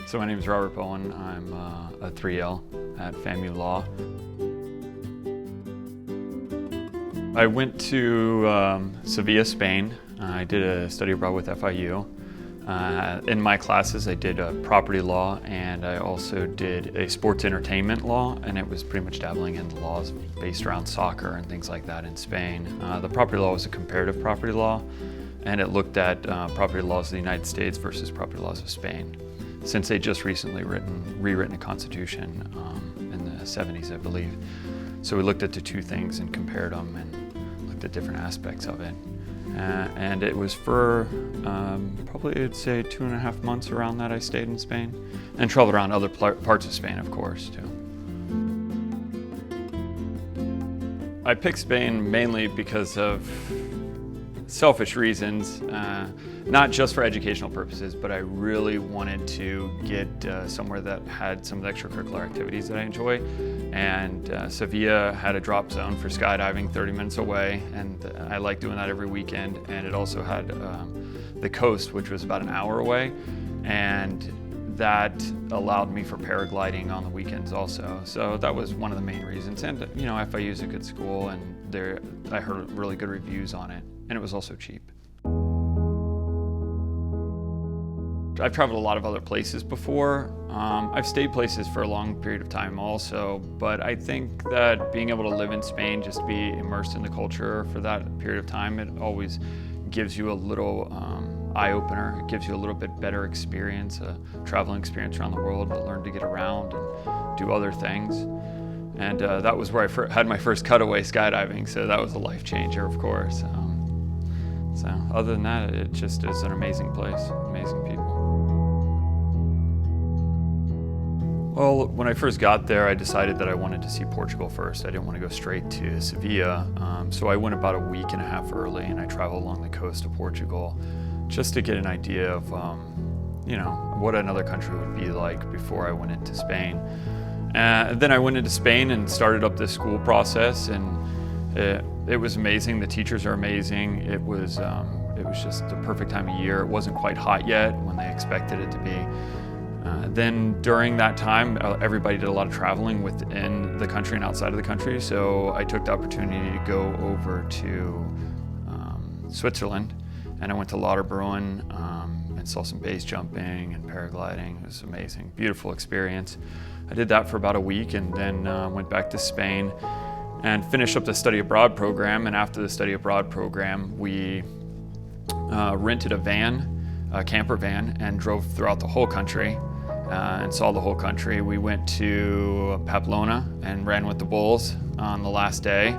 So my name is Robert Bowen. I'm a 3L at FAMU Law. I went to Sevilla, Spain. I did a study abroad with FIU. In my classes, I did property law, and I also did a sports entertainment law, and it was pretty much dabbling in the laws based around soccer and things like that in Spain. The property law was a comparative property law, and it looked at property laws of the United States versus property laws of Spain, since they just recently rewritten a constitution in the 70s, I believe. So we looked at the two things and compared them and looked at different aspects of it. And it was for probably, I'd say, 2.5 months around that I stayed in Spain, and traveled around other parts of Spain, of course, too. I picked Spain mainly because of selfish reasons, not just for educational purposes, but I really wanted to get somewhere that had some of the extracurricular activities that I enjoy. And Sevilla had a drop zone for skydiving 30 minutes away, and I like doing that every weekend. And it also had the coast, which was about an hour away, and that allowed me for paragliding on the weekends also. So that was one of the main reasons. And you know, FIU is a good school, and I heard really good reviews on it. And it was also cheap. I've traveled a lot of other places before. I've stayed places for a long period of time also, but I think that being able to live in Spain, just be immersed in the culture for that period of time, it always gives you a little eye-opener. It gives you a little bit better experience, a traveling experience around the world, to learn to get around and do other things. And that was where I had my first cutaway skydiving, so that was a life changer, of course. So other than that, it just is an amazing place, amazing people. Well, when I first got there, I decided that I wanted to see Portugal first. I didn't want to go straight to Sevilla, so I went about a week and a half early, and I traveled along the coast of Portugal just to get an idea of, you know, what another country would be like before I went into Spain. Then I went into Spain and started up this school process, and it was amazing. The teachers are amazing. It was just the perfect time of year. It wasn't quite hot yet when they expected it to be. Then during that time, everybody did a lot of traveling within the country and outside of the country. So I took the opportunity to go over to Switzerland, and I went to Lauterbrunnen and saw some base jumping and paragliding. It was amazing, beautiful experience. I did that for about a week, and then went back to Spain and finished up the study abroad program. And after the study abroad program, we rented a camper van, and drove throughout the whole country and saw the whole country. We went to Pamplona and ran with the bulls on the last day.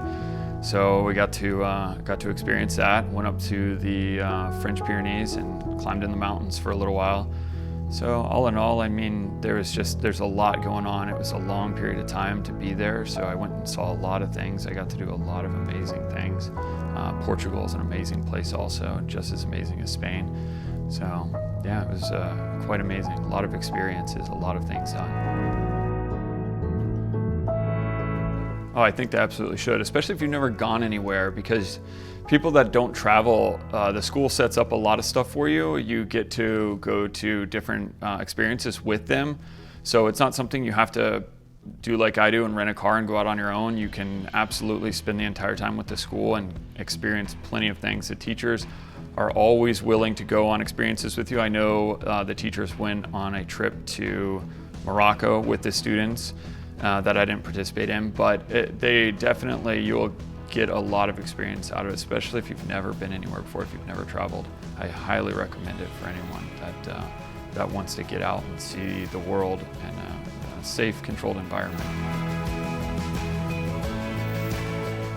So we got to experience that. Went up to the French Pyrenees and climbed in the mountains for a little while. So all in all, I mean, there's a lot going on. It was a long period of time to be there, so I went and saw a lot of things. I got to do a lot of amazing things. Portugal is an amazing place also, just as amazing as Spain. So yeah, it was quite amazing. A lot of experiences, a lot of things done. Oh, I think they absolutely should, especially if you've never gone anywhere, because people that don't travel, the school sets up a lot of stuff for you. You get to go to different experiences with them. So it's not something you have to do like I do and rent a car and go out on your own. You can absolutely spend the entire time with the school and experience plenty of things. The teachers are always willing to go on experiences with you. I know the teachers went on a trip to Morocco with the students that I didn't participate in, but you'll get a lot of experience out of it, especially if you've never been anywhere before, if you've never traveled. I highly recommend it for anyone that wants to get out and see the world in a safe, controlled environment.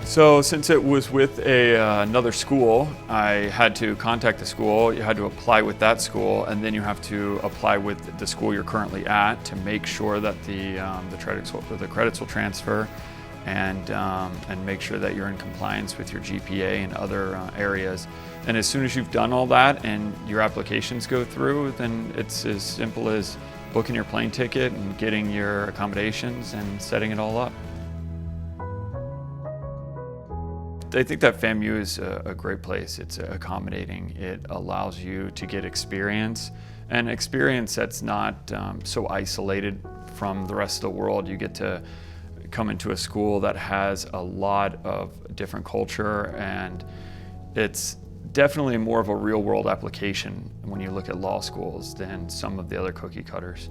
So since it was with another school, I had to contact the school. You had to apply with that school, and then you have to apply with the school you're currently at to make sure that the credits will transfer, and make sure that you're in compliance with your GPA and other areas. And as soon as you've done all that and your applications go through, then it's as simple as booking your plane ticket and getting your accommodations and setting it all up. I think that FAMU is a great place. It's accommodating. It allows you to get experience, and experience that's not so isolated from the rest of the world. You get to come into a school that has a lot of different culture, and it's definitely more of a real world application when you look at law schools than some of the other cookie cutters.